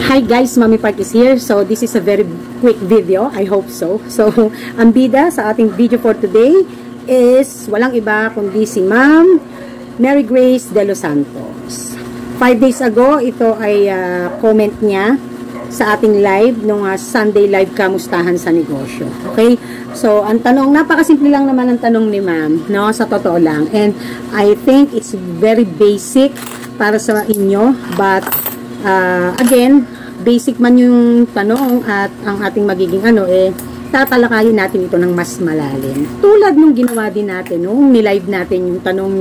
Hi guys, Mami Park is here. So this is a very quick video. I hope so. So ang bida sa ating video for today is walang iba kundi si Ma'am Mary Grace De Los Santos. 5 days ago, ito ay comment niya sa ating live nung Sunday live kamustahan sa negosyo. Okay? So ang tanong, napakasimple lang naman ang tanong ni Ma'am, no? Sa totoo lang. And I think it's very basic para sa inyo, but again, basic man yung tanong at ang ating magiging tatalakayin natin ito ng mas malalim. Tulad nung ginawa din natin, nung nilive natin yung tanong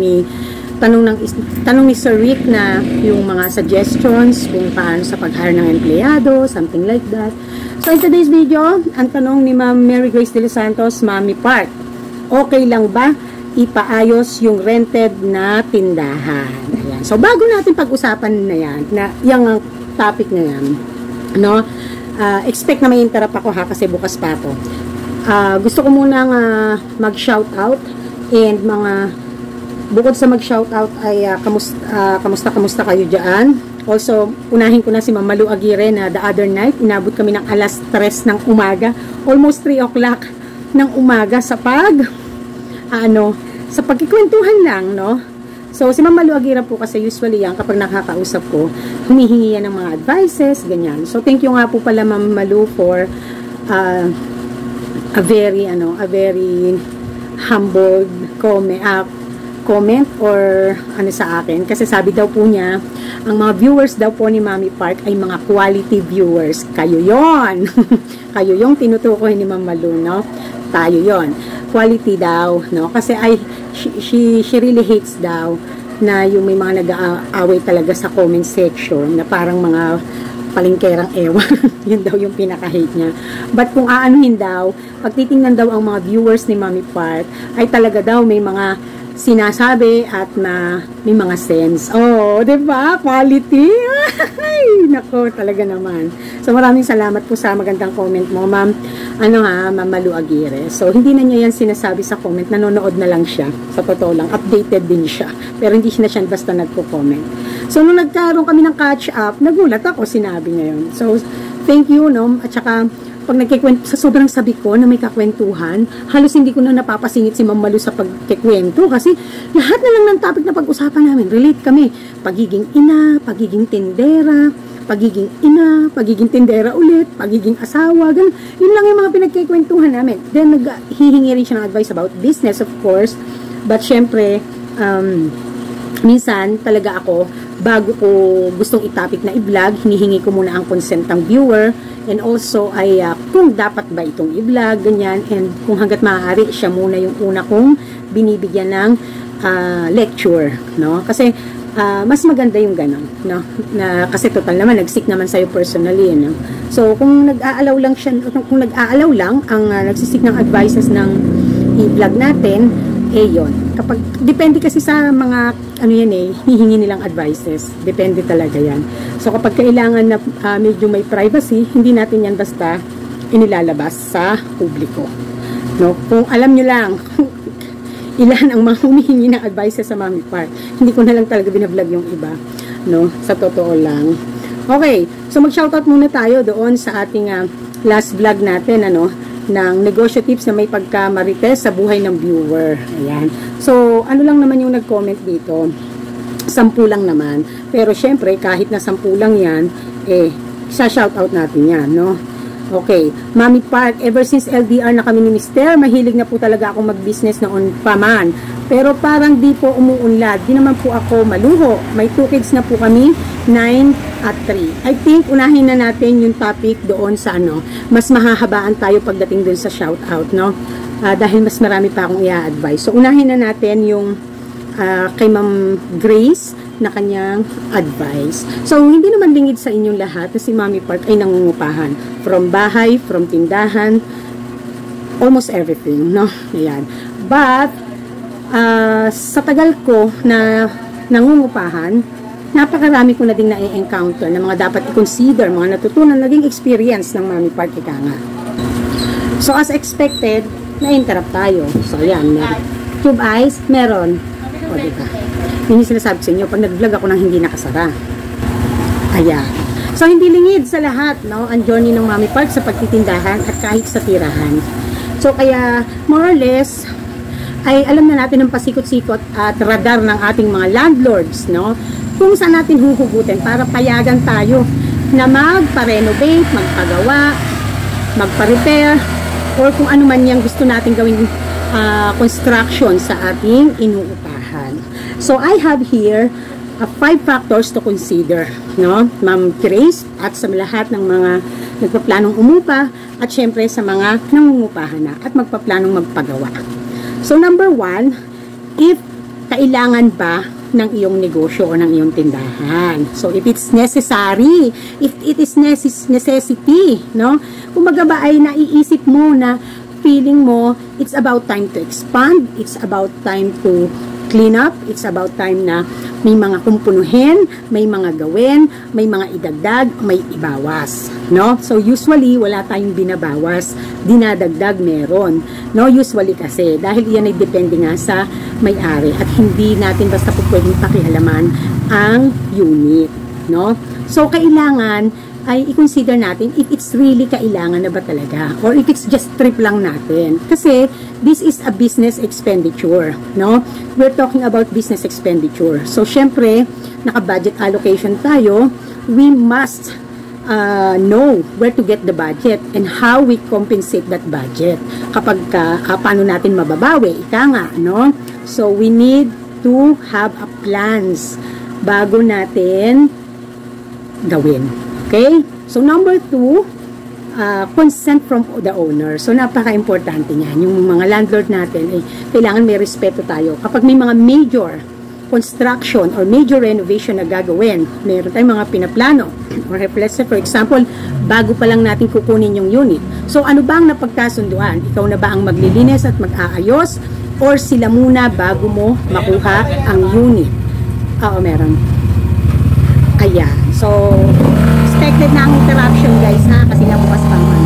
ni Sir Rick na yung mga suggestions kung paano sa pag-hire ng empleyado, something like that. So in today's video, ang tanong ni Ma'am Mary Grace De Los Santos, Mami Park, okay lang ba ipaayos yung rented na tindahan? Ayan. So bago natin pag-usapan na yan, na yung topic na yan, no? Expect na may interrupt ako kasi bukas pa ako. Gusto ko munang mag-shoutout and bukod sa mag-shoutout ay kamusta kayo dyan. Also, unahin ko na si Ma'am Malu Aguirre na the other night, inabot kami ng alas 3 ng umaga, almost 3 o'clock ng umaga sa pagkikwentuhan lang, no? So, si Ma'am Malu Aguirre po kasi usually yan, kapag nakakausap ko, humihingi yan ng mga advices, ganyan. So, thank you nga po pala Ma'am Malu for a very humble comment or sa akin. Kasi sabi daw po niya, ang mga viewers daw po ni Mami Park ay mga quality viewers. Kayo yon. Kayo yung tinutukoy ni Ma'am Malu, no? Tayo yon. Quality daw, no? Kasi she really hates daw na yung may mga nag-aaway talaga sa comment section na parang mga palingkerang ewan. Yun daw yung pinaka-hate niya. But kung aanuhin daw, pag titingnan daw ang mga viewers ni Mami Park, ay talaga daw may mga sinasabi at may mga sense. Oh, diba? Quality. Ay, nako, talaga naman. So, maraming salamat po sa magandang comment mo, Ma'am Ma'am Malu Aguirre. So, hindi na niya yan sinasabi sa comment. Nanonood na lang siya. Sa totoo lang, updated din siya. Pero hindi na siya basta nagko-comment. So, nung nagkaroon kami ng catch up, nagulat ako, sinabi niya yun. So, thank you, no? At saka, pag nagkikwento, sa sobrang sabi ko na may kakwentuhan, halos hindi ko na napapasingit si Ma'am Malu sa pagkikwento kasi lahat na lang ng topic na pag-usapan namin, relate kami. Pagiging ina, pagiging tindera, pagiging tindera ulit, pagiging asawa, ganun. Yun lang yung mga pinagkikwentuhan namin. Then, naghihingi rin siya ng advice about business, of course. But, syempre, minsan, talaga ako, bago ko gustong i-topic na i-vlog, hinihingi ko muna ang consent ng viewer, and also ay kung dapat ba itong i-vlog, ganyan, and kung hanggat maaari, siya muna yung una kong binibigyan ng lecture, no? Kasi mas maganda yung ganon, no? Kasi total naman, nag-seek naman sa'yo personally, no? So, kung nag-aalaw lang ang nagsisik ng advices ng i-vlog natin, yun. Kapag, depende kasi sa mga, hihingi nilang advices. Depende talaga yan. So, kapag kailangan na medyo may privacy, hindi natin yan basta inilalabas sa publiko. No? Kung alam nyo lang, ilan ang mga humihingi ng advices sa Mami Park, hindi ko na lang talaga binablog yung iba. No? Sa totoo lang. Okay. So, mag-shoutout muna tayo doon sa ating last vlog natin, ng negosyo tips na may pagkamarites sa buhay ng viewer. Ayan. So, ano lang naman yung nag-comment dito? 10 lang naman. Pero, syempre, kahit na 10 lang yan, isa-shoutout natin yan, no? Okay. Mami Park, ever since LDR na kami ni Mister, mahilig na po talaga ako mag-business noon pa man. Pero parang di po umuunlad. Di naman po ako maluho. May 2 kids na po kami, 9 at 3. I think, unahin na natin yung topic doon sa mas mahahabaan tayo pagdating doon sa shoutout, no? Dahil mas marami pa akong i-advise. So, unahin na natin yung kay Ma'am Grace na kanyang advice. So, hindi naman lingid sa inyong lahat na si Mami Park ay nangungupahan. From bahay, from tindahan, almost everything, no? Ayan. But, sa tagal ko na nangungupahan, napakarami ko na din na-encounter na mga dapat i-consider, mga natutunan, naging experience ng Mami Park ika nga. So, as expected, na-interrupt tayo. So, ayan. Tube eyes, meron. O, diba? Yun yung sinasabi sa inyo, pag nag-vlog ako nang hindi nakasara. Ayan. So, hindi lingid sa lahat, no, ang journey ng Mommy Park sa pagtitindahan at kahit sa tirahan. So, kaya, more or less, ay alam na natin ang pasikot-sikot at radar ng ating mga landlords, no, kung saan natin huhugutin para payagan tayo na magpa-renovate, magpagawa, magpa-repair, or kung ano man yung gusto natin gawing construction sa ating inuupahan. So, I have here 5 factors to consider, no, Ma'am Grace, at sa lahat ng mga nagpaplanong umupa, at syempre sa mga nangungupahan na at magpaplanong magpagawa. So, number 1, if kailangan ba ng iyong negosyo o ng iyong tindahan. So, if it's necessary, if it is necessity, no? Kumbaga ba ay naiisip mo na feeling mo, it's about time to expand, it's about time to clean up, it's about time na may mga kumpunuhin, may mga gawin, may mga idagdag, may ibawas, no? So usually wala tayong binabawas, dinadagdag meron, no? Usually kasi dahil yan ay depende nga sa may-ari at hindi natin basta po pwedeng pakialaman ang unit, no? So kailangan ay i-consider natin if it's really kailangan na ba talaga or if it's just trip lang natin. Kasi this is a business expenditure, no? We're talking about business expenditure. So, syempre, naka-budget allocation tayo, we must know where to get the budget and how we compensate that budget. Kapag paano natin mababawi, ika nga, no? So, we need to have a plans bago natin gawin. Okay? So, number 2, consent from the owner. So, napaka-importante niyan. Yung mga landlord natin, kailangan may respeto tayo. Kapag may mga major construction or major renovation na gagawin, meron tayong mga pinaplano. Or let's say, for example, bago pa lang natin kukunin yung unit. So, ano ba ang napagkasunduan? Ikaw na ba ang maglilinis at mag-aayos? Or sila muna bago mo makuha ang unit? Oo, meron. Ayan. So, expected na ang interruption guys ha, kasi nabukas pang ano.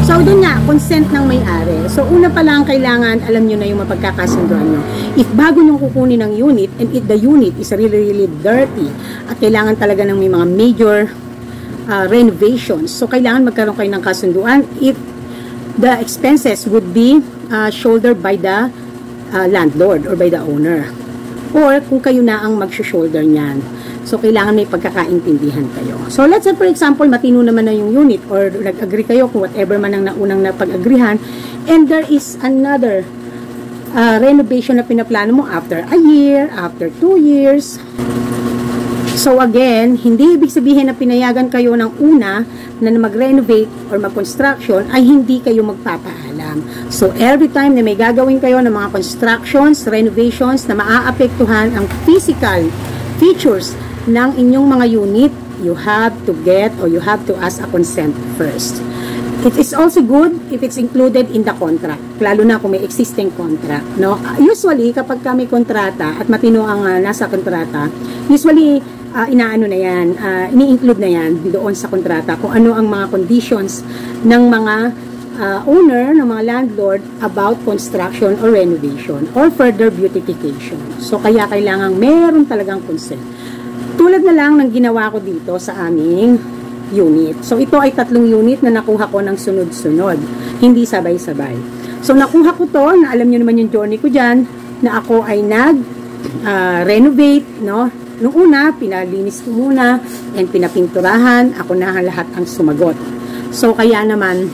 So, doon nga, consent ng may-ari. So, una pa lang kailangan, alam nyo na yung mapagkakasunduan nyo. If bago nyo kukunin ng unit, and if the unit is really dirty, at kailangan talaga ng may mga major renovations, so kailangan magkaroon kayo ng kasunduan if the expenses would be shouldered by the landlord or by the owner. Or kung kayo na ang mag-shoulder niyan. So, kailangan may pagkakaintindihan kayo. So, let's say, for example, matino naman na yung unit or nag-agree kayo kung whatever man ang naunang napag-agrihan and there is another renovation na pinaplano mo after a year, after 2 years. So, again, hindi ibig sabihin na pinayagan kayo ng una na mag-renovate or mag-construction ay hindi kayo magpapaalam. So, every time na may gagawin kayo ng mga constructions, renovations na maaapektuhan ang physical features ng inyong mga unit, you have to get or you have to ask a consent first. It is also good if it's included in the contract, lalo na kung may existing contract, no? Usually, kapag may kontrata at matino ang nasa kontrata, usually, inaano na yan, ini-include na yan doon sa kontrata kung ano ang mga conditions ng mga owner, ng mga landlord about construction or renovation or further beautification. So, kaya kailangan meron talagang consent. Tulad na lang ng ginawa ko dito sa aming unit. So, ito ay 3 unit na nakuha ko ng sunod-sunod. Hindi sabay-sabay. So, nakuha ko to, na alam nyo naman yung journey ko dyan, na ako ay nag-renovate, no? Nung una, pinalinis ko muna, and pinapinturahan, ako na lahat ang sumagot. So, kaya naman,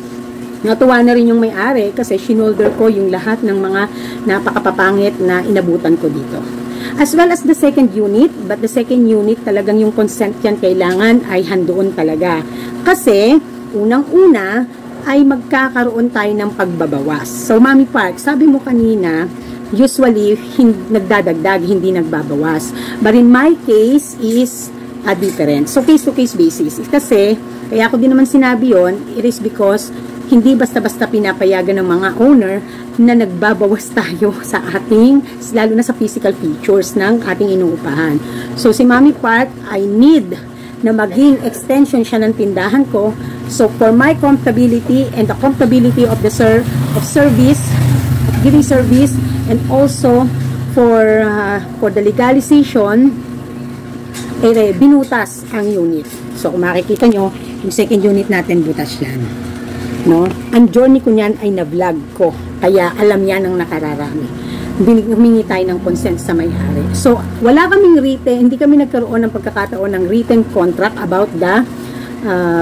natuwa na rin yung may-ari kasi shinolder ko yung lahat ng mga napakapapangit na inabutan ko dito. As well as the second unit, but the second unit talagang yung consent yan kailangan ay handoon talaga. Kasi, unang-una ay magkakaroon tayo ng pagbabawas. So, Mommy Park, sabi mo kanina, usually, nagdadagdag, hindi nagbabawas. But in my case is different. So, case-to-case basis. Kasi, kaya ako din naman sinabi yon, it is because hindi basta-basta pinapayagan ng mga owner na nagbabawas tayo sa ating, lalo na sa physical features ng ating inuupahan. So, si Mommy Park, I need na maging extension siya ng tindahan ko. So, for my comfortability and the comfortability of the service, giving service, and also for the legalization, binutas ang unit. So, kung makikita nyo, yung second unit natin, butas yan. No? Ang journey ko niyan ay na-vlog ko. Kaya alam yan ng nakararami. Humingi tayo ng consent sa may-ari. So, wala kaming written, hindi kami nagkaroon ng pagkakataon ng written contract about the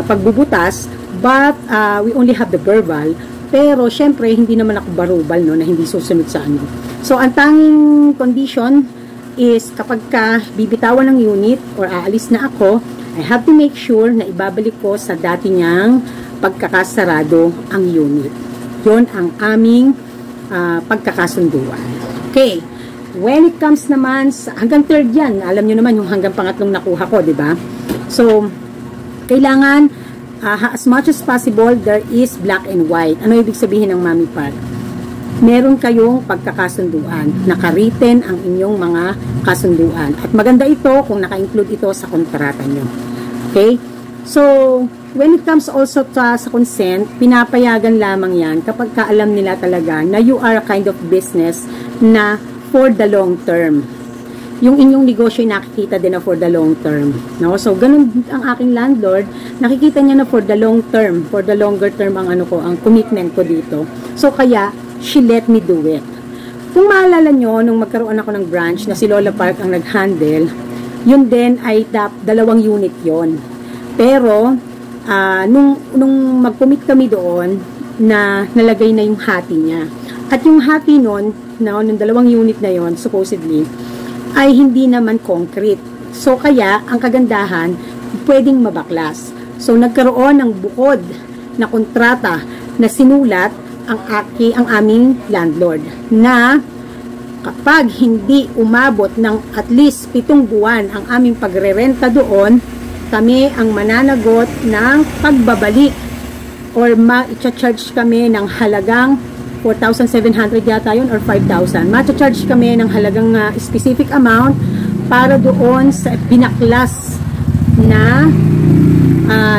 pagbubutas, but we only have the verbal. Pero, syempre, hindi naman ako barubal, no, na hindi susunod sa ano. So, ang tanging condition is kapag ka bibitawan ng unit or aalis na ako, I have to make sure na ibabalik ko sa dati niyang pagkakasarado ang unit. Yun ang aming pagkakasunduan. Okay. When it comes naman sa hanggang third yan, alam nyo naman yung hanggang pangatlong nakuha ko, di ba? So, kailangan as much as possible, there is black and white. Ano ibig sabihin ng Mommy Park? Meron kayong pagkakasunduan. Naka-written ang inyong mga kasunduan. At maganda ito kung naka-include ito sa kontrata nyo. Okay? So, when it comes also sa consent, pinapayagan lamang yan kapag kaalam nila talaga na you are a kind of business na for the long term. Yung inyong negosyo ay nakikita din na for the long term. No? So, ganun ang aking landlord, nakikita niya na for the long term, for the longer term ang ano ko, ang commitment ko dito. So, kaya, she let me do it. Kung maalala nyo, nung magkaroon ako ng branch na si Lola Park ang nag-handle, yun din ay 2 unit yon. Pero, nung mag-commit kami doon, na nalagay na yung hati niya. At yung hati nun, nung 2 unit na yon, supposedly, ay hindi naman concrete. So, kaya, ang kagandahan, pwedeng mabaklas. So, nagkaroon ng bukod na kontrata na sinulat ang aming landlord na kapag hindi umabot ng at least 7 buwan ang aming pagrerenta doon, kami ang mananagot ng pagbabalik or ma-charge kami ng halagang 4,700 yata yun or 5,000. Ma-charge kami ng halagang specific amount para doon sa binaklas na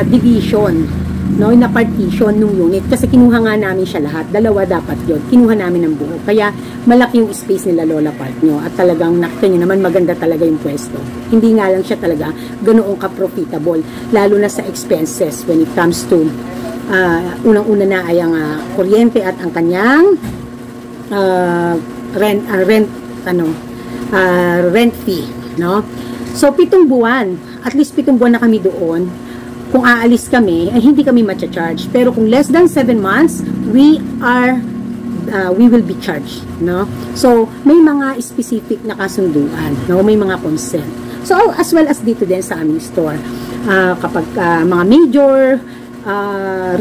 division, no, na partition ng unit. Kasi kinuha nga namin siya lahat. 2 dapat yun. Kinuha namin ng buo. Kaya malaki yung space nila Lola Park nyo. At talagang nakita nyo naman maganda talaga yung pwesto. Hindi nga lang siya talaga ganoong ka-profitable. Lalo na sa expenses when it comes to unang-una na ay ang kuryente at ang kanyang rent fee, no? So 7 buwan, at least 7 buwan na kami doon. Kung aalis kami, ay hindi kami ma-charge. Pero kung less than 7 months, we will be charged, no? So may mga specific na kasunduan, no? May mga consent. So as well as dito din sa aming store, kapag mga major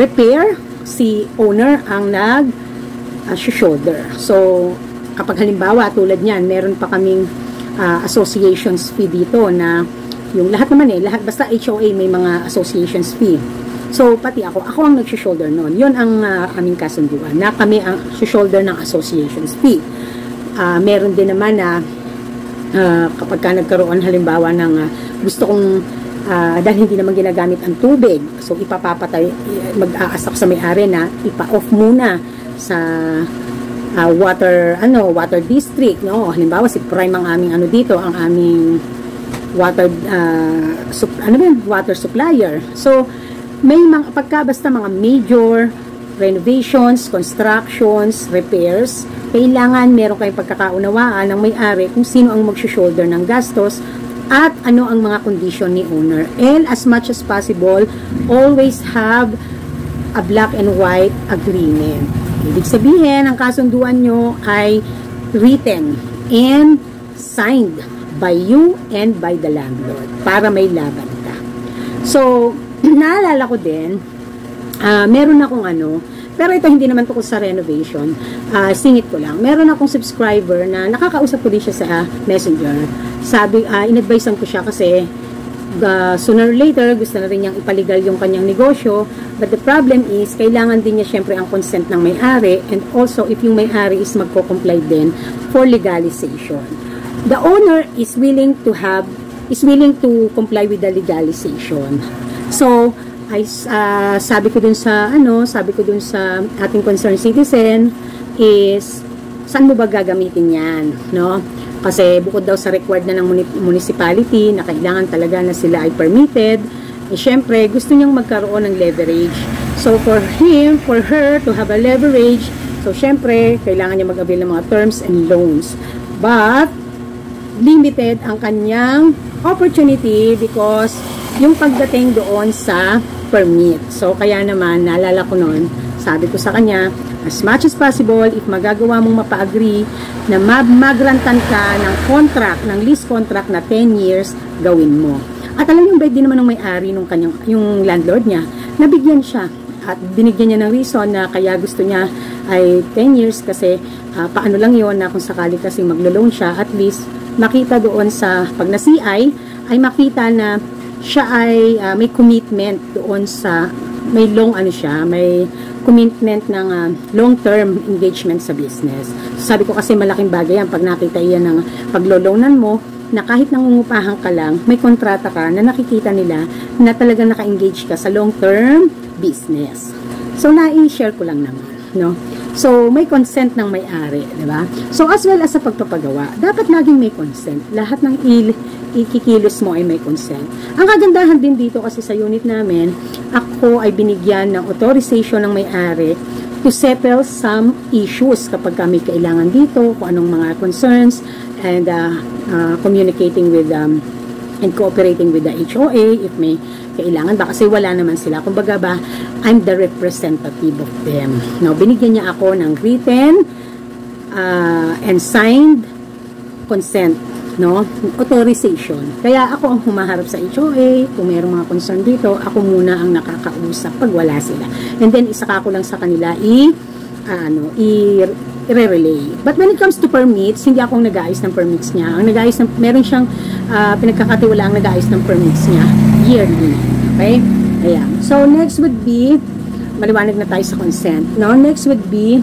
repair, si owner ang shoulder. So, kapag halimbawa, tulad niyan, meron pa kaming associations fee dito na yung lahat naman lahat, basta HOA may mga associations fee. So, pati ako ang nag-shoulder noon. Yun ang aming kasunduan, na kami ang shoulder ng associations fee. Meron din naman na kapag ka nagkaroon halimbawa ng gusto kong dahil hindi naman ginagamit ang tubig, so ipapapatay, mag-aasak sa may-ari na ipa-off muna sa water district, no? Halimbawa si Prime ang aming dito, ang aming water water supplier. So may mga basta mga major renovations, constructions, repairs, kailangan meron kayong pagkakaunawaan ng may-ari kung sino ang mag-shoulder ng gastos at ano ang mga condition ni owner. And as much as possible, always have a black and white agreement. Ibig sabihin, ang kasunduan nyo ay written and signed by you and by the landlord para may laban ka. So, naalala ko din, meron akong pero ito hindi naman tungkol sa renovation, singit ko lang. Meron akong subscriber na nakakausap ko din siya sa Messenger. Sabi, in-advisean ko siya kasi sooner or later gusto na rin niyang ipaligal yung kanyang negosyo, but the problem is kailangan din niya syempre ang consent ng may-ari, and also if yung may-ari is magko-comply din for legalization. The owner is willing to comply with the legalization. So ay sabi ko dun sa ating concerned citizen is saan mo ba gagamitin yan, no? Kasi bukod daw sa required na ng municipality na kailangan talaga na sila ay permitted, syempre, gusto niyang magkaroon ng leverage. So, for him, for her to have a leverage, so, syempre, kailangan niya mag-avail ng mga terms and loans. But, limited ang kanyang opportunity because yung pagdating doon sa permit. So, kaya naman, naalala ko noon, sabi ko sa kanya, as much as possible, if magagawa mong mapa-agree na magrantan ka ng contract, ng lease contract na 10 years, gawin mo. At alam yung bait din naman ng may-ari nung kanyang, yung landlord niya, nabigyan siya. At binigyan niya ng reason na kaya gusto niya ay 10 years kasi paano lang yon na kung sakali kasi maglo-loan siya, at least makita doon sa pag na-CI, ay makita na siya ay may commitment doon sa may may commitment ng long-term engagement sa business. So, sabi ko kasi malaking bagay yan pag nakita iyan ng paglo-loanan mo, na kahit nangungupahan ka lang, may kontrata ka na nakikita nila na talagang naka-engage ka sa long-term business. So, na-i-share ko lang naman, no? So, may consent ng may-ari, di ba? So, as well as sa pagpapagawa, dapat laging may consent. Lahat ng ikikilos mo ay may consent. Ang kagandahan din dito kasi sa unit namin, ako ay binigyan ng authorization ng may-ari to settle some issues kapag kami kailangan dito, kung anong mga concerns, and communicating with and cooperating with the HOA if may kailangan ba, kasi wala naman sila. Kumbaga ba, I'm the representative of them. Now, binigyan niya ako ng written and signed consent, no? Authorization. Kaya ako ang humaharap sa HOA, kung mayroong mga concern dito, ako muna ang nakakausap pag wala sila. And then, isaka ko lang sa kanila i-relay. But when it comes to permits, hindi akong nag-aayos ng permits niya. Ang nag-aayos ng, meron siyang pinagkakatiwalaang nag-aayos ng permits niya yearly. Okay? Ayan. So, next would be, maliwanag na tayo sa consent. No? Next would be,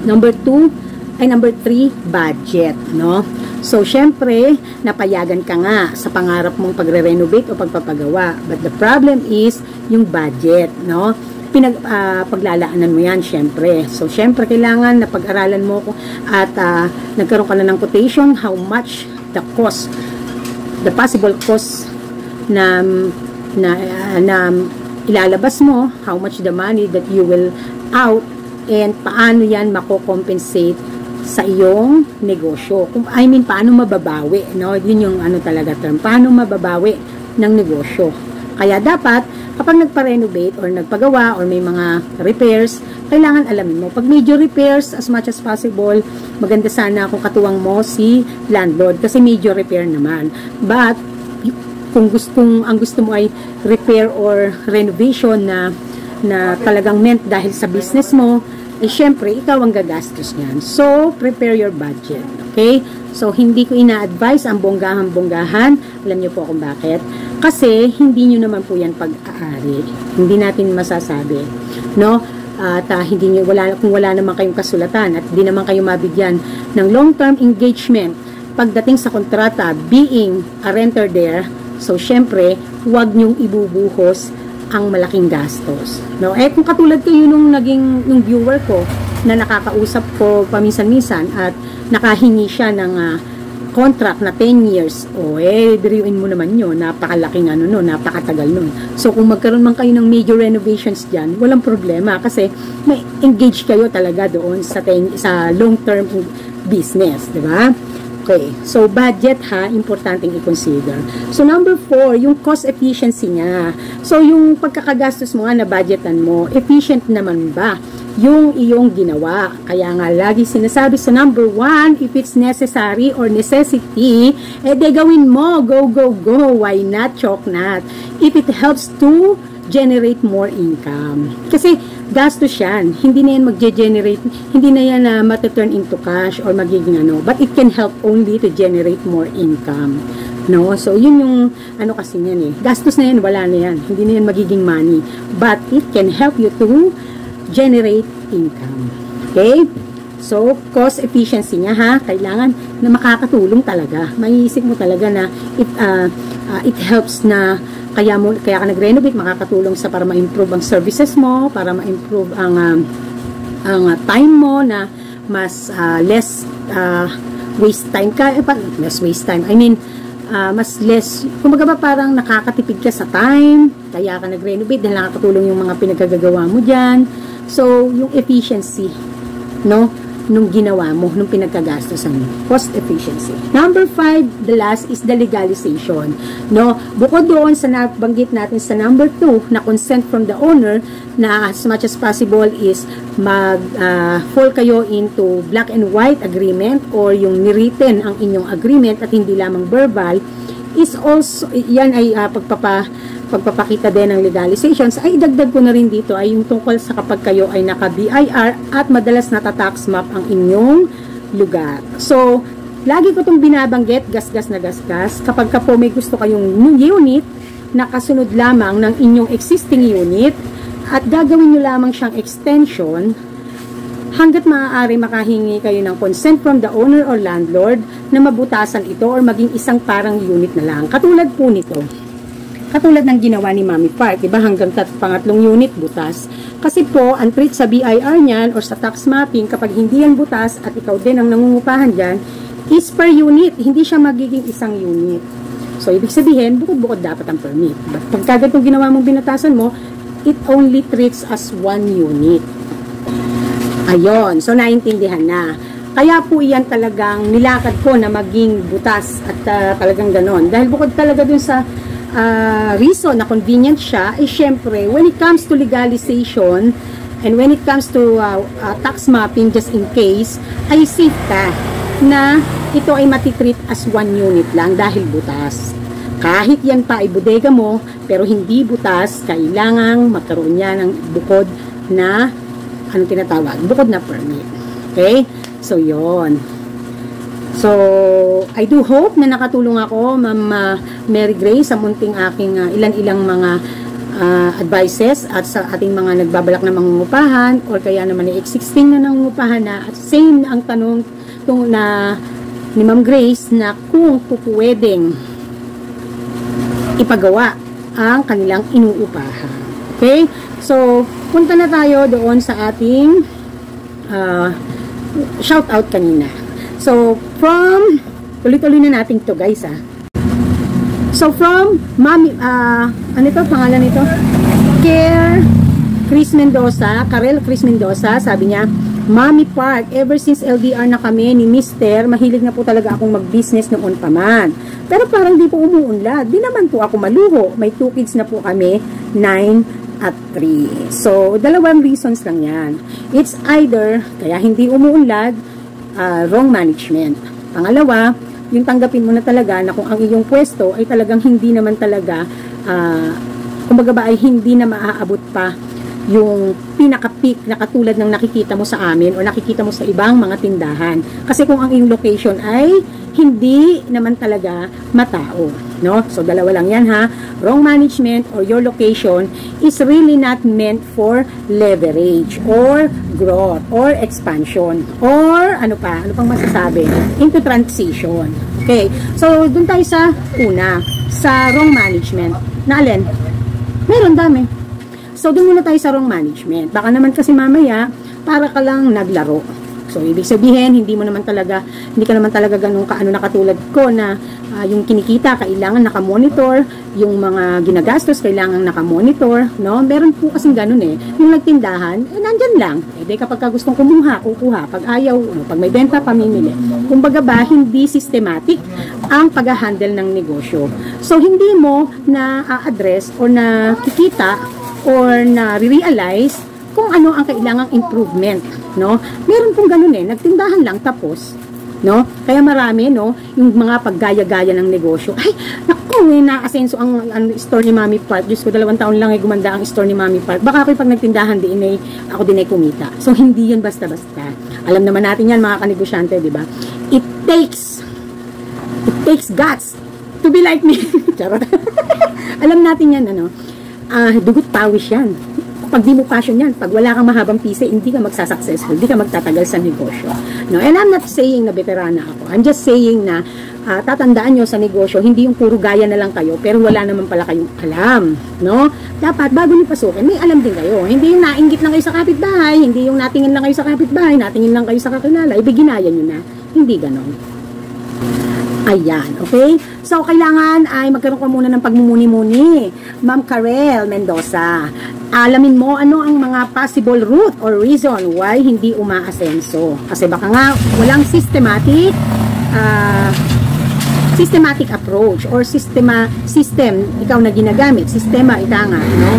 number 3, budget. No? So, syempre, napayagan ka nga sa pangarap mong pagre-renovate o pagpapagawa. But the problem is, yung budget. No? Paglalaanan mo yan, syempre. So, syempre, kailangan na pag-aralan mo at nagkaroon ka na ng quotation, how much the cost, the possible cost na ilalabas mo, how much the money that you will out, and paano yan mako-compensate sa iyong negosyo. I mean, paano mababawi, no? Yun yung talaga term. Paano mababawi ng negosyo. Kaya dapat, kapag nagpa-renovate or nagpagawa or may mga repairs, kailangan alamin mo. Pag major repairs, as much as possible, maganda sana kung katuwang mo si landlord kasi major repair naman. But, kung ang gusto mo ay repair or renovation na talagang meant dahil sa business mo, eh syempre, ikaw ang gagastos niyan. So, prepare your budget. Okay? So, hindi ko ina-advise ang bonggahan-bonggahan. Alam niyo po kung bakit. Kasi, hindi nyo naman po yan pag-aari. Hindi natin masasabi. No? At kung wala naman kayong kasulatan at hindi naman kayo mabigyan ng long-term engagement pagdating sa kontrata, being a renter there, so, syempre, huwag nyong ibubuhos ang malaking gastos. No? Eh, kung katulad kayo nung viewer ko na nakakausap ko paminsan-minsan at nakahingi siya ng contract na 10 years, biriuin mo naman yun, napakalaking napakatagal nun. So, kung magkaroon man kayo ng major renovations dyan, walang problema kasi may engage kayo talaga doon sa long-term business, di ba? Okay, so budget importanteng i-consider. So number 4, yung cost efficiency niya. So yung pagkakagastos mo na budgetan mo, efficient naman ba yung iyong ginawa? Kaya nga lagi sinasabi sa number 1, if it's necessary or necessity, gawin mo, go, why not, choke not. If it helps to generate more income. Kasi gastos yan. Hindi na yan magge-generate, hindi na yan mataturn into cash or magiging but it can help only to generate more income. No? So, yun yung kasi yan gastos na yan, wala na yan. Hindi na yan magiging money. But it can help you to generate income. Okay? So, cost efficiency niya kailangan na makakatulong talaga. Maiisip mo talaga na it helps na kaya ka nag-renovate, makakatulong para ma-improve ang services mo, para ma-improve ang time mo na mas less waste time ka, less waste time. I mean, mas less, kumbaga ba parang nakakatipid ka sa time, kaya ka nag-renovate dahil nakakatulong yung mga pinagagagawa mo dyan. So, yung efficiency, no, nung ginawa mo, nung pinagkagastosan mo. Cost efficiency. Number 5, the last is the legalization. No, bukod doon sa nabanggit natin sa number 2, na consent from the owner, na as much as possible is fall kayo into black and white agreement or yung niritten ang inyong agreement at hindi lamang verbal, is also, yan ay pagpapakita din ng legalizations. Ay idagdag ko na rin dito ay yung tungkol sa kapag kayo ay naka-BIR at madalas nata-tax map ang inyong lugar. So, lagi ko itong binabanggit, gasgas na gasgas, kapag ka po may gusto kayong unit na kasunod lamang ng inyong existing unit at gagawin nyo lamang siyang extension, hanggat maaari makahingi kayo ng consent from the owner or landlord na mabutasan ito or maging isang parang unit na lang. Katulad po nito. Katulad ng ginawa ni Mami Park, diba? Hanggang pangatlong unit butas. Kasi po, ang treat sa BIR niyan or sa tax mapping, kapag hindi yan butas at ikaw din ang nangungupahan dyan, is per unit. Hindi siya magiging isang unit. So, ibig sabihin, bukod-bukod dapat ang permit. But pagka ganitong ginawa mong binatasan mo, it only treats as one unit. Ayon, so naintindihan na. Kaya po iyan talagang nilakad ko na maging butas at talagang ganon. Dahil bukod talaga dun sa reason na convenient siya, eh syempre, when it comes to legalization and when it comes to tax mapping just in case, ay safe ka na ito ay matitreat as one unit lang dahil butas. Kahit yan pa ay bodega mo, pero hindi butas, kailangang magkaroon niya ng bukod na anong tinatawag? Bukod na permit. Okay? So, yon. So, I do hope na nakatulong ako, Ma'am Mary Grace, sa munting aking ilan-ilang mga advices at sa ating mga nagbabalak na mangungupahan or kaya naman ay existing na nangungupahan na at same ang tanong na ni Ma'am Grace na kung pupwedeng ipagawa ang kanilang inuupahan. Okay? So, punta na tayo doon sa ating shout out kanina. So, tuloy-tuloy na natin to guys So, from Mami, ano ito? Pangalan nito? Karel Chris Mendoza, sabi niya, Mami Park, ever since LDR na kami ni Mister, mahilig na po talaga akong mag-business noon pa man. Pero parang di po umuunlad. Di naman po ako maluho. May 2 kids na po kami, 9 at 3. So, dalawang reasons lang yan. It's either, kaya hindi umuunlad, wrong management. Pangalawa, yung tanggapin mo na talaga na kung ang iyong pwesto ay talagang hindi naman talaga, kumbaga ba ay hindi na maaabot pa yung pinaka-peak na katulad ng nakikita mo sa amin o nakikita mo sa ibang mga tindahan. Kasi kung ang iyong location ay hindi naman talaga matao, no? So, dalawa lang yan ha. Wrong management or your location is really not meant for leverage or growth or expansion or ano pang masasabi? Into transition. Okay. So, dun tayo sa una, sa wrong management. Na alin? Meron dami. So, doon muna tayo sa wrong management. Baka naman kasi mamaya, para ka lang naglaro. So, ibig sabihin, hindi ka naman talaga ganun kaano na katulad ko na yung kinikita, kailangan nakamonitor, yung mga ginagastos, kailangan nakamonitor, no? Meron po kasing ganun Yung nagtindahan, nandyan lang. Kapag gustong kumuha, kukuha. Pag ayaw, pag may benta, pamimili. Kumbaga ba, hindi systematic ang pag-handle ng negosyo. So, hindi mo na-address o nakikita or na-realize kung ano ang kailangang improvement, no? Meron pong ganun nagtindahan lang tapos, no? Kaya marami, no, yung mga paggaya-gaya ng negosyo. Ay, naku, na-asenso ang store ni Mami Park. Diyos ko, 2 taon lang gumanda ang store ni Mami Park. Baka ako pag nagtindahan ako din ay kumita. So, hindi yun basta-basta. Alam naman natin yan, mga kanegosyante, di ba? It takes guts to be like me. Charot. Alam natin yan, dugot pawis yan. Pag di mo passion yan, pag wala kang mahabang pise, hindi ka magsasuccessful, hindi ka magtatagal sa negosyo. No? And I'm not saying na veterana ako. I'm just saying na tatandaan nyo sa negosyo, hindi yung puro gaya na lang kayo, pero wala naman pala kayong alam. No? Dapat, bago nyo pasukin, may alam din kayo. Hindi yung nainggit lang kayo sa kapitbahay, hindi yung natingin lang kayo sa kapitbahay, natingin lang kayo sa kakilala, ibiginaya nyo na. Hindi ganon. Ayan, okay? So, kailangan ay magkaroon ka muna ng pagmumuni-muni. Ma'am Karel Mendoza, alamin mo ano ang mga possible root or reason why hindi umaasenso. Kasi baka nga walang systematic approach or system ikaw na ginagamit, sistema ika nga, no?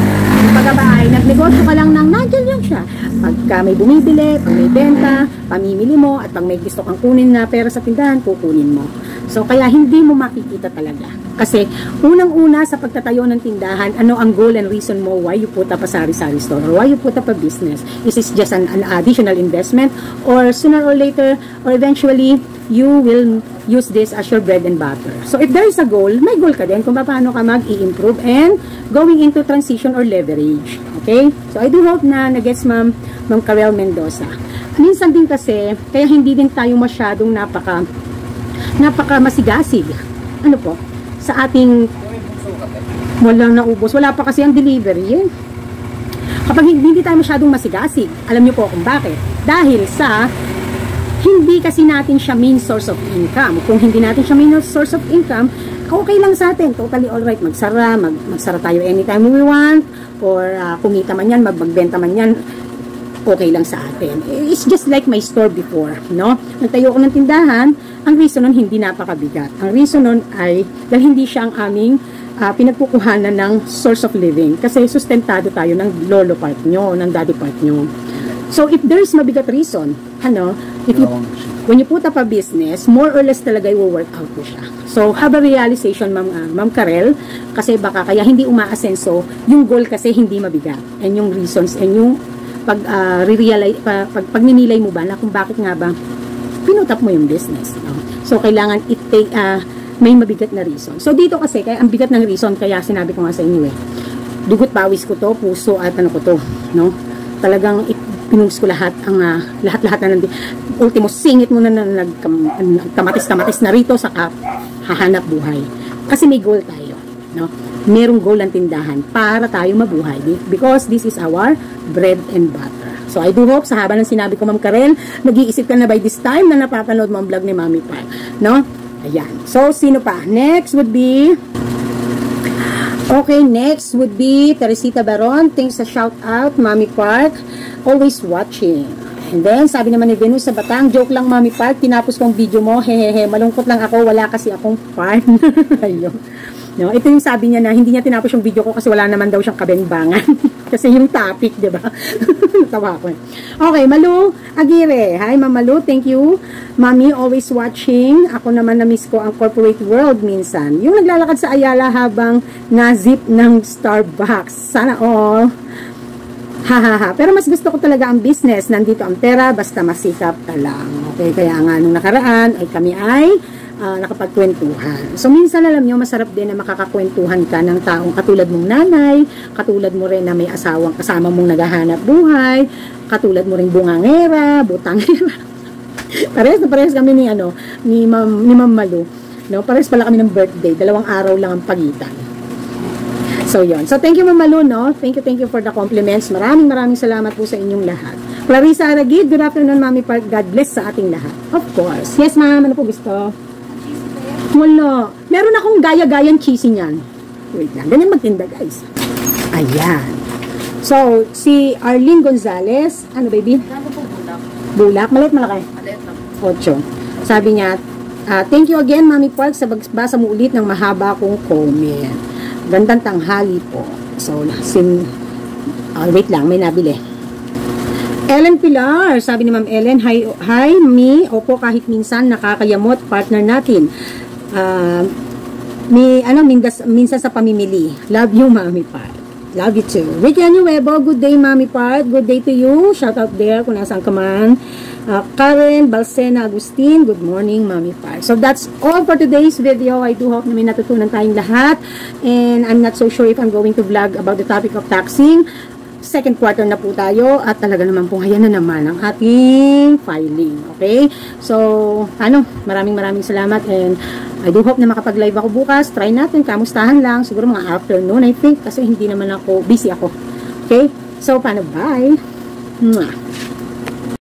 Pagka ba ay nagnegosyo ka lang ng nandiyan lang siya. Pagka may bumibili, pag may benta, pamimili mo, at pag may gusto kang kunin na pera sa tindahan, kukunin mo. So, kaya hindi mo makikita talaga. Kasi, unang-una sa pagtatayo ng tindahan, ano ang goal and reason mo why you put up a sari-sari store or why you put up a business? Is this just an additional investment or sooner or later or eventually, you will use this as your bread and butter. So, if there is a goal, may goal ka din kung paano ka mag-i-improve and going into transition or leverage. Okay? So, I do hope na nag-gets Ma'am Karel Mendoza. Minsan din kasi, kaya hindi din tayo masyadong napaka masigasig. Ano po? Sa ating walang naubos. Wala pa kasi ang delivery. Kapag hindi tayo masyadong masigasig, alam niyo po kung bakit. Dahil sa hindi kasi natin siya main source of income. Kung hindi natin siya main source of income, okay lang sa atin. Totally alright. Magsara tayo anytime we want. Or kumita man yan, magbenta man yan, okay lang sa atin. It's just like my store before, no? Nagtayo ko ng tindahan, ang reason nun hindi napakabigat. Ang reason nun ay dahil hindi siya ang aming pinagkukuhanan ng source of living. Kasi sustentado tayo ng lolo part nyo, ng daddy part nyo. So, if there is mabigat reason, when you put up a business, more or less talaga i-work out mo siya. So, have a realization, Ma'am Karel, kasi baka kaya hindi umaasenso, yung goal kasi hindi mabigat. And yung reasons, and yung pag-ninilay mo ba na kung bakit nga ba pinutap mo yung business. No? So, kailangan may mabigat na reason. So, dito kasi, kaya ang bigat ng reason, kaya sinabi ko nga sa inyo dugot pawis ko to, puso at ano ko to, no? Talagang pinungs ko lahat lahat na ultimo singit mo na nagkamatis na rito sa hahanap buhay. Kasi may goal tayo, no? Merong goal ang tindahan para tayo mabuhay because this is our bread and butter. So I do hope sa haba ng sinabi ko, Ma'am Karel, nag-iisip ka na by this time na napapanood mo ang vlog ni Mami Park, no? Ayan. So sino pa? Next would be Teresita Baron. Thanks sa shout out, Mami Park. Always watching. And then, sabi naman ni Venus sa Batang, joke lang, Mami Park, tinapos kong video mo, hehehe, malungkot lang ako, wala kasi akong partner. Ayun. No, ito yung sabi niya na hindi niya tinapos yung video ko kasi wala naman daw siyang kabengbangan. Kasi yung topic, di ba? Tawa ko. Okay, Malu Aguirre. Hi, Ma'am Malu. Thank you. Mami, always watching. Ako naman na-miss ko ang corporate world minsan. Yung naglalakad sa Ayala habang na-zip ng Starbucks. Sana all. Hahaha. Pero mas gusto ko talaga ang business. Nandito ang pera, basta masikap ka lang. Okay, kaya nga nung nakaraan ay kami ay nakapagkwentuhan. So, minsan alam nyo, masarap din na makakakwentuhan ka ng taong katulad mong nanay, katulad mo rin na may asawang kasama mong naghahanap buhay, katulad mo rin bungangera, butangera. Parehas kami ni Ma'am Malu. No? Parehas pala kami ng birthday. 2 araw lang ang pagitan. So, yun. So, thank you, Ma'am Malu, no? Thank you for the compliments. Maraming salamat po sa inyong lahat. Clarissa Aragid, good afternoon, Mami Park. God bless sa ating lahat. Of course. Yes, ma'am. Ano po gusto? Wala. Meron akong gaya-gayang cheesy niyan. Wait lang. Ganyan magtinda, guys. Ayan. So, si Arlene Gonzalez. Ano, baby? Bulak. Maliit, malaki? Maliit lang. 8. Sabi niya, thank you again, Mami Park, sa pagbasa mo ulit ng mahaba kong comment. Gandang tanghali po. So, wait lang. May nabili. Ellen Pilar, sabi ni Ma'am Ellen, hi, me, opo, kahit minsan nakakayamot, partner natin. Minsan sa pamimili. Love you, Mami Part. Love you too. Ricky Anuevo, good day, Mami Part. Good day to you. Shout out there kung nasaan ka man. Karen Balsena Agustin, good morning, Mami Part. So that's all for today's video. I do hope na may natutunan tayong lahat. And I'm not so sure if I'm going to vlog about the topic of taxing. Second quarter na po tayo at talaga naman po ngayon na naman ang ating filing. Okay? So, maraming salamat and I do hope na makapag-live ako bukas. Try natin, kamustahan lang. Siguro mga afternoon, I think, kasi hindi naman busy ako. Okay? So, paano? Bye! Mwah!